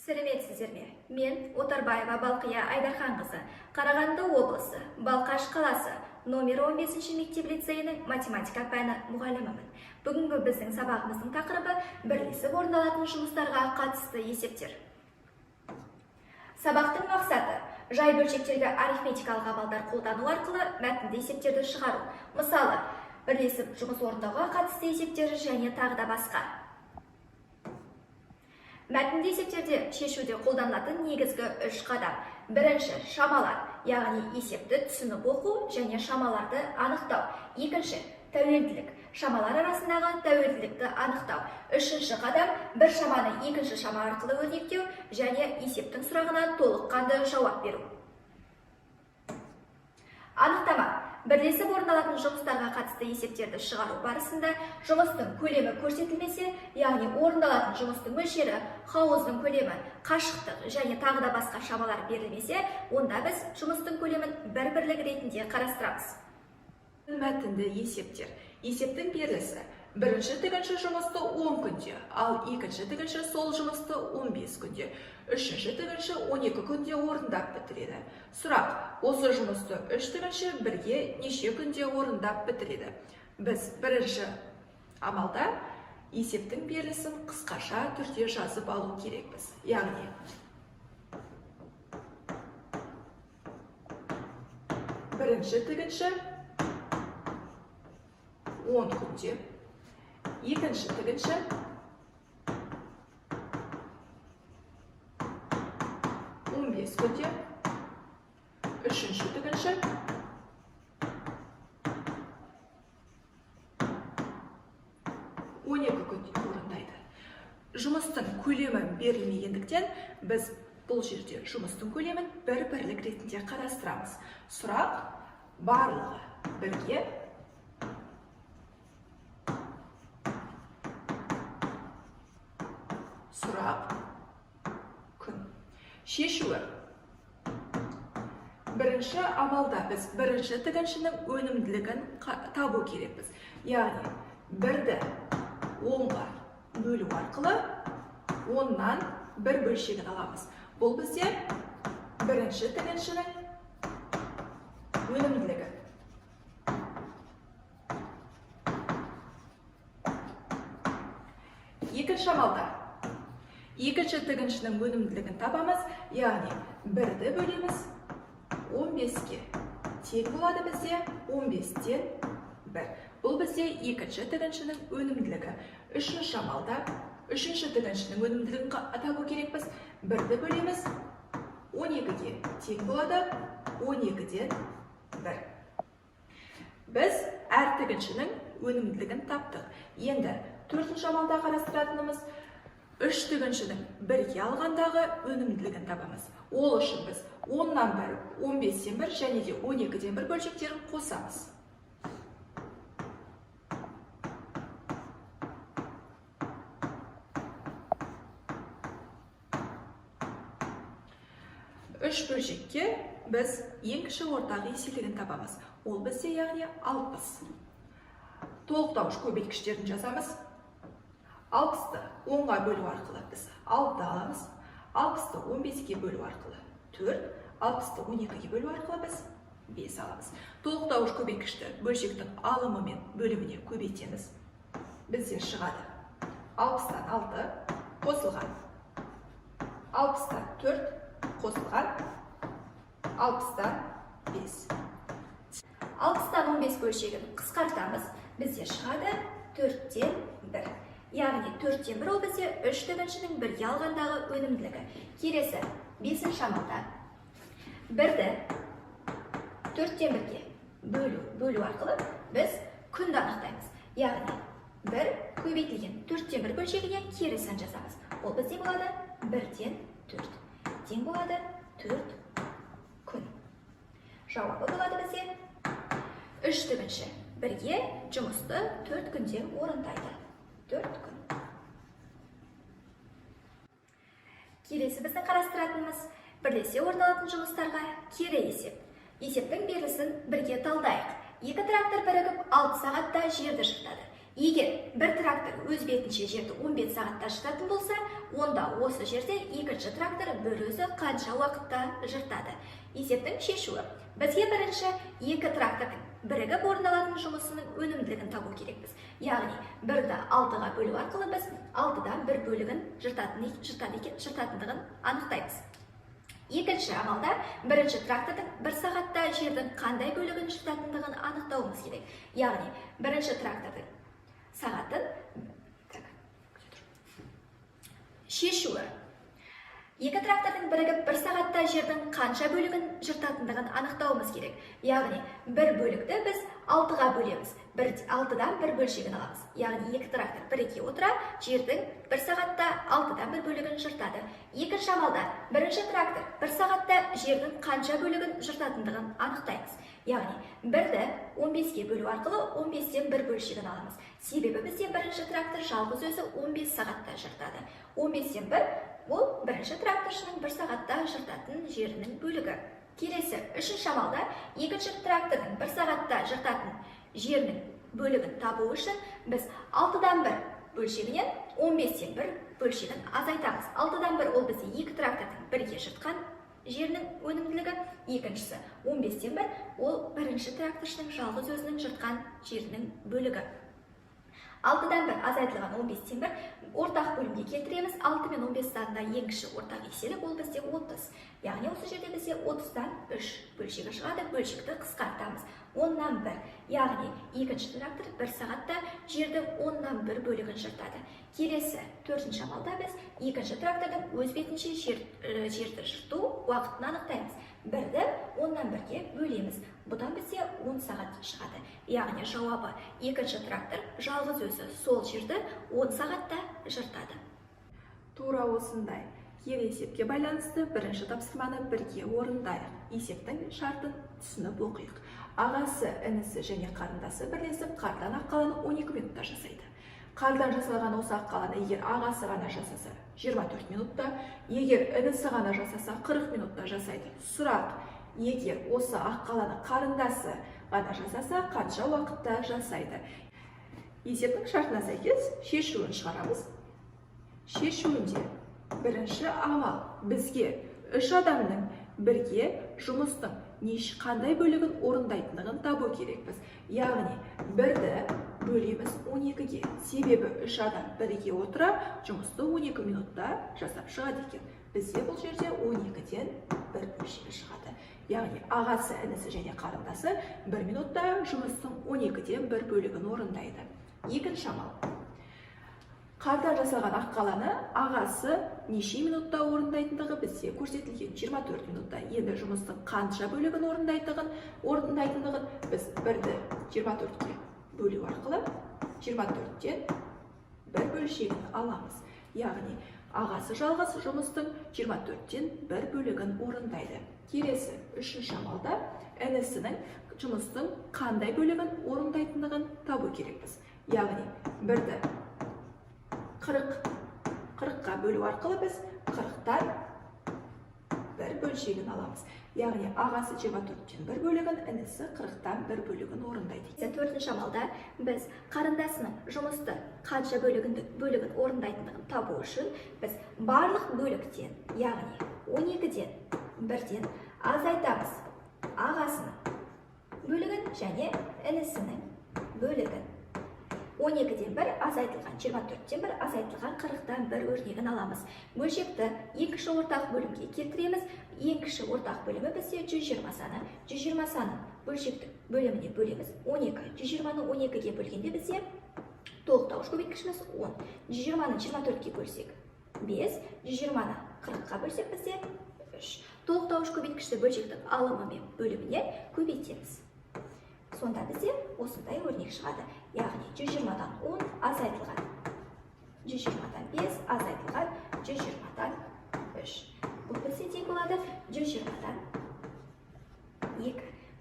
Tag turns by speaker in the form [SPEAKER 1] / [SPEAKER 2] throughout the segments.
[SPEAKER 1] Сәлеметсіздер ме? Мен Отарбаева Балқия Айдарханқызы, Қарағанды облысы, Балқаш қаласы, номер 15 мектеп-лицейінің математика пәні мұғалімімін. Бүгінгі біздің сабағымыздың тақырыбы бірлесіп орындалатын жұмыстарға қатысты есептер. Сабақтың мақсаты жай бөлшектерге арифметикалық амалдар қолдану арқылы мәтінді есептерді шығару. Мысалы, бірлесіп жұмыс орындауға қатысты есептер және тағы да басқа. Мәтінді есептерде шешуде қолданылатын негізгі 3 қадам. Бірінші, шамалар, яғни есепті түсініп оқу және шамаларды анықтау. Екінші, тәуелділік, шамалар арасындағы тәуелділікті анықтау. Үшінші қадам, бір шаманы екінші шама арқылы өрнектеу және есептің сұрағына толыққанды жауап беру. Анықтама. Бірлесіп орындалатын жұмыстарға қатысты есептерді шығару барысында жұмыстың көлемі көрсетілмесе, яғни орындалатын жұмыстың мөлшері, хауыздың көлемі, қашықтық және тағы да басқа шамалар берілмесе, онда біз жұмыстың көлемін бір-бірлік ретінде қарастырамыз.
[SPEAKER 2] Мәтінді есептер. Есептің берілісі. Бірінші тігінші жұмысты 10 күнде, ал екінші тігінші сол жұмысты 15 күнде, үшінші тігінші 12 күнде орындап бітіреді. Сұрақ: осы жұмысты 3 тігінші бірге неше күнде орындап бітіреді? Біз бірінші амалда есептің берілісін қысқаша түрде жазып алу керекпіз. Яғни бірінші тігінші 10 күнде, екінші тігінші 15 күнде, үшінші тігінші 12 күнде орындайды. Жұмыстың көлемі берілмегендіктен біз бұл жерде жұмыстың көлемін бір-бірлік ретінде қарастырамыз. Сұрақ: барлығы бірге, сұрақ: күн. Шешуі. Бірінші амалда біз бірінші тігіншінің өнімділігін табу керекпіз. Яғни, бірді 10-ға бөлу арқылы 10-нан бір бөлшегін аламыз. Бұл бізде бірінші тігіншінің өнімділігі. Екінші амалда екінші тігіншінің өнімділігін табамыз, яғни бірді бөлеміз 15-ке. Тең болады бізде 15-тен 1. Бұл бізде екінші тігіншінің өнімділігі. Үшінші амалда үшінші тігіншінің өнімділігін табу керекпіз. Бірді бөлеміз 12-ге. Тең болады 12-ден 1. Біз әр тігіншінің өнімділігін таптық. Енді төртінші амалда қарастыратынымыз 3 тігіншінің бірге алғандағы өнімділігін табамыз. Ол үшін біз 10-нан 1, 15-тен 1 және де 12-ден 1 бөлшектерін қосамыз. Үш бөлшекке біз ең кіші ортақ еселігін табамыз. Ол бізде яғни 60. Толықтауыш көбейткіштерін жазамыз. 60-ты 10-ға бөлу арқылы біз 6 аламыз. 60-ты 15-ге бөлу арқылы 4, 60-ты 12-ге бөлу арқылы біз 5 аламыз. Толықтауыш көбейткішті бөлшектің алымы мен бөліміне көбейтеміз. Бізде шығады 60-тан 6 қосылған, 60-тан 4 қосылған, 60-тан 5.
[SPEAKER 1] 60-тан 15 бөлшегін қысқартамыз. Бізде шығады 4-тен 1. Яғни 4-тен 1 ол бізде 3 тігіншінің бірге алғандағы өнімділігі. Келесі 5-ші амалда бірді 4-тен 1-ге бөлу арқылы біз күнді анықтаймыз. Яғни 1 көбейтілген 4-тен 1 бөлшегіне кері сан жасамыз. Ол бізде болады 1-тен 4. Тең болады 4 күн. Жауабы болады бізде 3 тігінші бірге жұмысты 4 күнде орындайды. 4 күн. Келесі біздің қарастыратынымыз бірлесе орындалатын жұмыстарға кері есеп. Есептің берілісін бірге талдайық. Екі трактор бірігіп 6 сағатта жерді жыртады. Егер бір трактор өз бетінше жерді 15 сағатта жыртатын болса, онда осы жерде екінші трактор бір өзі қанша уақытта жыртады? Есептің шешуі. Бізге бірінші екі трактордың бірігіп орындалатын жұмысының өнімділігін табу керекпіз. Яғни 1-ді 6-ға бөлу арқылы біз 6-дан 1 бөлігін жыртатындығын анықтаймыз. Екінші амалда бірінші трактордың 1 сағатта жердің қандай бөлігін жыртатындығын анықтауымыз керек. Яғни бірінші трактордың сағатын шешуі. Екі трактордың бірігіп 1 сағатта жердің қанша бөлігін жыртатындығын анықтауымыз керек. Яғни бір бөлікті біз 6-ға бөлеміз. 6-дан 1 бөлшегін аламыз. Яғни екі трактор біріге отыра жердің 1 сағатта 6-дан 1 бөлігін жыртады. Екінші амалда бірінші трактор 1 сағатта жердің қанша бөлігін жыртатындығын анықтаймыз. Яғни 1-ді 15-ге бөлу арқылы 15-тен 1 бөлшегін аламыз. Себебі бізде бірінші трактор жалғыз өзі 15 сағатта жыртады. 15-тен 1 ол бірінші тракторшының 1 сағатта жыртатын жерінің бөлігі. Келесі үшінші амалда екінші трактордың 1 сағатта жыртатын жерінің бөлігін табу үшін біз 6-дан 1 бөлшегінен 15-тен 1 бөлшегін азайтамыз. 6-дан 1 ол бізде екі трактордың бірге жыртқан жерінің өнімділігі, екіншісі 15-тен 1 ол бірінші тракторшының жалғыз өзінің жыртқан жерінің бөлігі. 6-дан 1 азайтылған 15-тен 1 ортақ бөлімге келтіреміз. 6 мен 15 арасында ең кіші ортақ еселік ол бізде 30. Яғни осы жерде бізде 30-дан 3 бөлшегі шығады. Бөлшекті қысқартамыз. 10-нан 1. Яғни екінші трактор 1 сағатта жердің 10-нан 1 бөлігін жыртады. Келесі төртінші амалда біз екінші трактордың өз бетінше жерді жырту уақытын анықтаймыз. 1-ді 10-нан 1-ге бөлеміз. Бұдан бізде 10 сағат шығады. Яғни жауабы екінші трактор жалғыз өзі сол жерді 10 сағатта жыртады.
[SPEAKER 2] Тура осындай кері есепке байланысты бірінші тапсырманы бірге орындайық. Есептің шартын түсініп оқиық. Ағасы, інісі және қарындасы бірлесіп қардан аққаланы 12 минутта жасайды. Қардан жасалған осы аққаланы егер ағасы ғана жасаса 24 минутта, егер інісі ғана жасаса 40 минутта жасайды. Сұрақ: егер осы аққаланы қарындасы ғана жасаса қанша уақытта жасайды? Есептің шартына сәйкес шешуін шығарамыз. Шешуінде бірінші амал бізге 3 адамның бірге жұмыстың қандай бөлігін орындайтындығын табу керекпіз. Яғни 1-ді бөлеміз 12-ге. Себебі 3 адам бірге отыра жұмысты 12 минутта жасап шығады екен. Бізде бұл жерде 12-ден 1 бөлшегі шығады. Яғни ағасы, інісі және қарындасы 1 минутта жұмыстың 12-ден 1 бөлігін орындайды. Екінші амал. Қардан жасалған аққаланы ағасы неше минутта орындайтындығы бізде көрсетілген 24 минутта. Енді жұмыстың қанша бөлігін орындайтындығын біз 1-ді 24-ге бөлу арқылы 24-тен 1 бөлшегін аламыз. Яғни ағасы жалғыз жұмыстың 24-тен 1 бөлігін орындайды. Келесі үшінші амалда інісінің жұмыстың қандай бөлігін орындайтындығын табу керекпіз. Яғни 1-ді 40-қа бөлу арқылы біз 40-тан 1 бөлшегін аламыз. Яғни ағасы 24-тен 1 бөлігін, інісі 40-тан 1 бөлігін орындайды.
[SPEAKER 1] Төртінші амалда біз қарындасының жұмысты қанша бөлігін орындайтындығын табу үшін біз барлық бөліктен, яғни 12-ден 1-ден азайтамыз ағасының бөлігін және інісінің бөлігін. 12-ден 1 азайтылған 24-тен 1 азайтылған 40-тан 1 өрнегін аламыз. Бөлшекті екінші ортақ бөлімге келтіреміз. Ең кіші ортақ бөлімі бізде 120 саны. 120 санын бөлшектік бөліміне бөлеміз. 12. 120-ны 12-ге бөлгенде бізде толықтауыш көбейткішіміз 10. 120-ны 24-ге бөлсек 5. 120-ны 40-ға бөлсек бізде 3. Толықтауыш көбейткішті бөлшектің алымы мен бөліміне көбейтеміз. Сонда бізде осындай өрнек шығады. Яғни 120-дан 10 азайтылған 120-дан 5 азайтылған 120-дан 3. Бұл бізде тең болады 120-дан 2.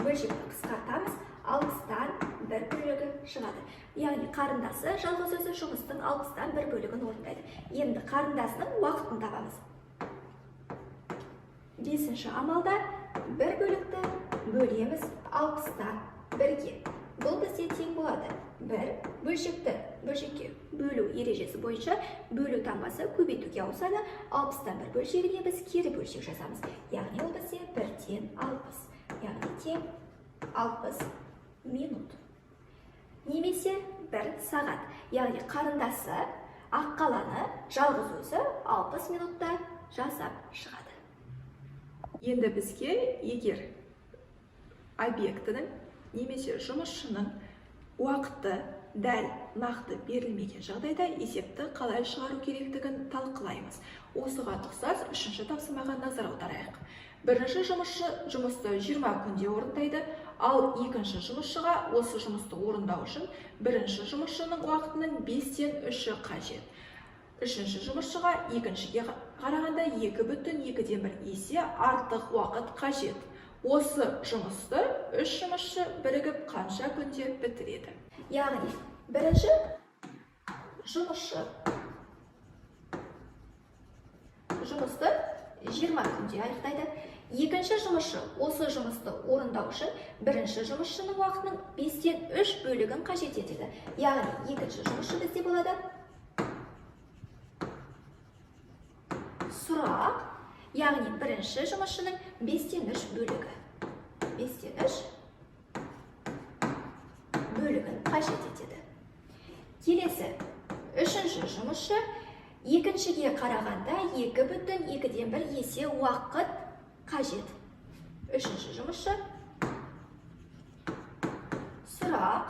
[SPEAKER 1] Бөлшекті қысқартамыз, 60-тан 1 бөлігі шығады. Яғни қарындасы жалғыз өзі жұмыстың 60-тан 1 бөлігін орындайды. Енді қарындасының уақытын табамыз. 5-ші амалда 1 бөлікті бөлеміз 60-тан 1-ге. бұл бізде тең болады. 1 бөлшекті бөлшекке бөлу ережесі бойынша бөлу таңбасы көбейтуге ауысады. 60-тан 1 бөлшегіне біз кері бөлшек жазамыз. Яғни ол бізде 1-тен 60. Яғни тең 60 минут. Немесе 1 сағат. Яғни қарындасы ақ қаланы жалғыз өзі 60 минутта жасап шығады.
[SPEAKER 2] Енді бізге егер объектінің немесе жұмысшының уақыты дәл нақты берілмеген жағдайда есепті қалай шығару керектігін талқылаймыз. Осыған ұқсас үшінші тапсырмаға назар аударайық. Бірінші жұмысшы жұмысты 20 күнде орындайды, ал екінші жұмысшыға осы жұмысты орындау үшін бірінші жұмысшының уақытының 5-тен 3-і қажет. Үшінші жұмысшыға екіншіге қарағанда 2,2-ден 1 есе артық уақыт қажет. Осы жұмысты 3 жұмысшы бірігіп қанша күнде бітіреді?
[SPEAKER 1] Яғни, бірінші жұмысшы жұмысты 20 күнде аяқтайды. Екінші жұмысшы осы жұмысты орындау үшін бірінші жұмысшының уақытының 5-тен 3 бөлігін қажет етеді. Яғни, екінші жұмысшы бізде болады сұрақ, яғни бірінші жұмысшының 5-тен 3 бөлігі. 5-тен 3 бөлігін қажет етеді. Келесі, үшінші жұмысшы екіншіге қарағанда 2,2-ден 1 есе уақыт қажет. Үшінші жұмысшы сұрақ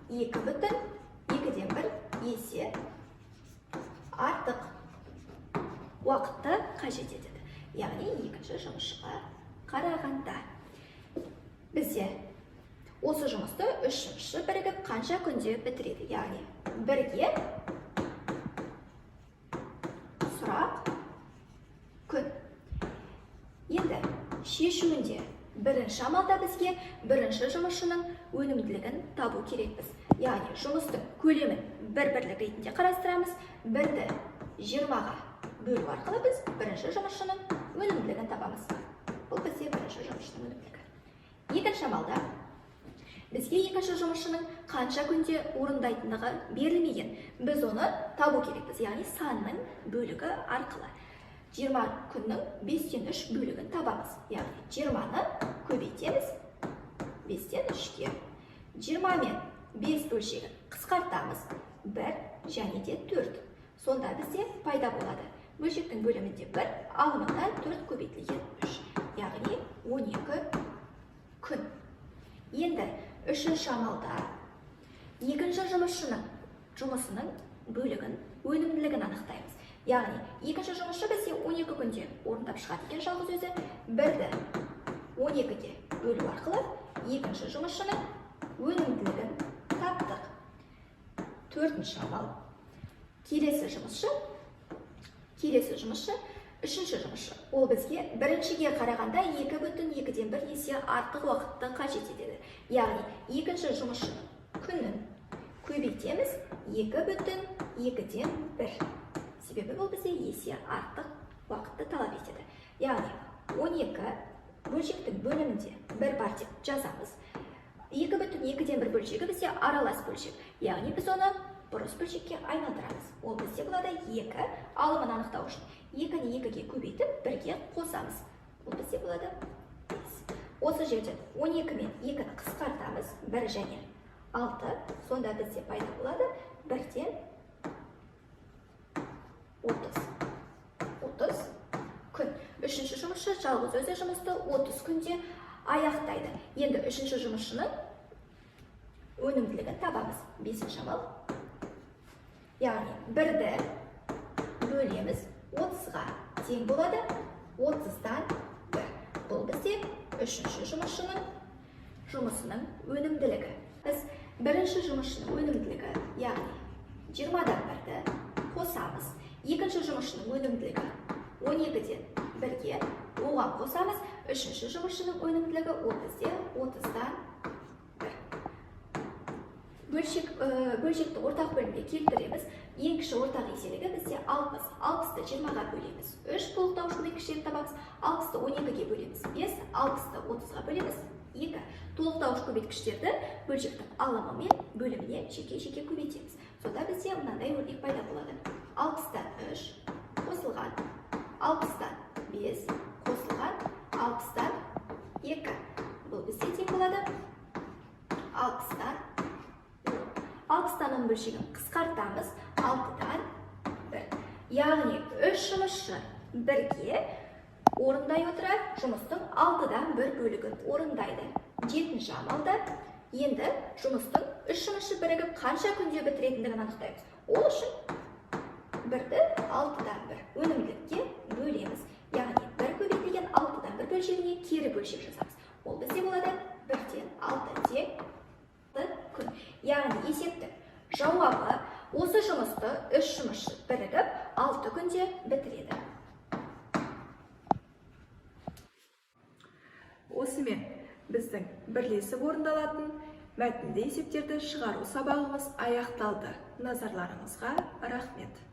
[SPEAKER 1] 2,2-ден 1 есе артық уақытты қажет етеді. Яғни екінші жұмысшыға қарағанда. Бізде осы жұмысты 3 жұмысшы бірігіп қанша күнде бітіреді? Яғни бірге сұрақ күн. Енді шешуінде бірінші амалда бізге бірінші жұмысшының өнімділігін табу керекпіз. Яғни жұмыстың көлемін бір-бірлік ретінде қарастырамыз. 1-ді 20-ға бөлу арқылы біз бірінші жұмысшының өнімділігін табамыз. Бұл бізде бірінші жұмысшының өнімділігі. Екінші амалда бізге екінші жұмысшының қанша күнде орындайтындығы берілмеген. Біз оны табу керекпіз, яғни санның бөлігі арқылы. 20 күннің 5-тен 3 бөлігін табамыз. Яғни 20-ны көбейтеміз 5-тен 3-ке. 20 мен 5 бөлшегін қысқартамыз. 1 және де 4. Сонда бізде пайда болады. Бөлшектің бөлімінде 1, алымында 4 көбейтілген 3. Яғни 12 күн. Енді үшінші амалда екінші жұмысшының жұмысының бөлігін, өнімділігін анықтаймыз. Яғни екінші жұмысшы бізде 12 күнде орындап шығады екен жалғыз өзі. 1-ді 12-ге бөлу арқылы екінші жұмысшының өнімділігін таптық. Төртінші амал. Келесі жұмысшы, үшінші жұмысшы. Ол бізге біріншіге қарағанда 2,2-ден 1 есе артық уақытты қажет етеді. Яғни екінші жұмысшының күнін көбейтеміз 2,2-ден 1. Себебі бұл бізде есе артық уақытты талап етеді. Яғни 12 бөлшектің бөлімінде 1 бар деп жазамыз. 2,2-ден 1 бөлшегі бізде аралас бөлшек. Яғни біз оны бұрыс бөлшекке айналдырамыз. Ол бізде болады 2, алымын анықтау үшін 2-ні 2-ге көбейтіп 1-ге қосамыз. Ол бізде болады 5. Осы жерден 12 мен 2-ні қысқартамыз. 1 және 6. Сонда бізде пайда болады 1-ден 30 күн. Үшінші жұмысшы жалғыз өзі жұмысты 30 күнде аяқтайды. Енді үшінші жұмысшының өнімділігін табамыз. 5-ші амал. Яғни 1-ді бөлеміз 30-ға тең болады. 30-дан 1. Бұл бізде үшінші жұмысшының жұмысының өнімділігі. Біз бірінші жұмысшының өнімділігі, яғни 20-дан 1-ді қосамыз. Екінші жұмысшының өнімділігі 12-ден 1-ге оған қосамыз. Үшінші жұмысшының өнімділігі ол бізде 30-дан 1. Бөлшекті ортақ бөлімге келтіреміз. Ең кіші ортақ еселігі бізде 60. 60-ты 20-ға бөлеміз. 3 толықтау үшін кішірек табамыз. 60-ты 12-ге бөлеміз. 5, 60-ты 30-ға бөлеміз. 2. Толықтауыш көбейткіштерді бөлшектің алымы мен бөліміне жеке-жеке көбейтеміз. Сонда бізде мынандай өрнек пайда болады. 60-тан 3 қосылған 60-тан 5 қосылған 60-тан 2. Бұл бізде тең болады 60-тан 60-тан 10 бөлшегін қысқартамыз 6-тан 1. Яғни 3 жұмысшы бірге орындай отыра жұмыстың 6-дан 1 бөлігін орындайды. 7-ші амалда енді жұмыстың 3 жұмысшы бірігіп қанша күнде бітіретіндігін анықтаймыз. Ол үшін 1-ді 6-дан 1 өнімділікке бөлеміз. Яғни 1 көбейтілген 6-дан 1 бөлшегіне кері бөлшек жасаймыз. Ол бізде болады 1-ден 6 тең күн. Яғни есептің жауабы осы жұмысты 3 жұмысшы бірігіп 6 күнде бітіреді.
[SPEAKER 2] Осымен біздің бірлесіп орындалатын мәтінді есептерді шығару сабағымыз аяқталды. Назарларыңызға рахмет.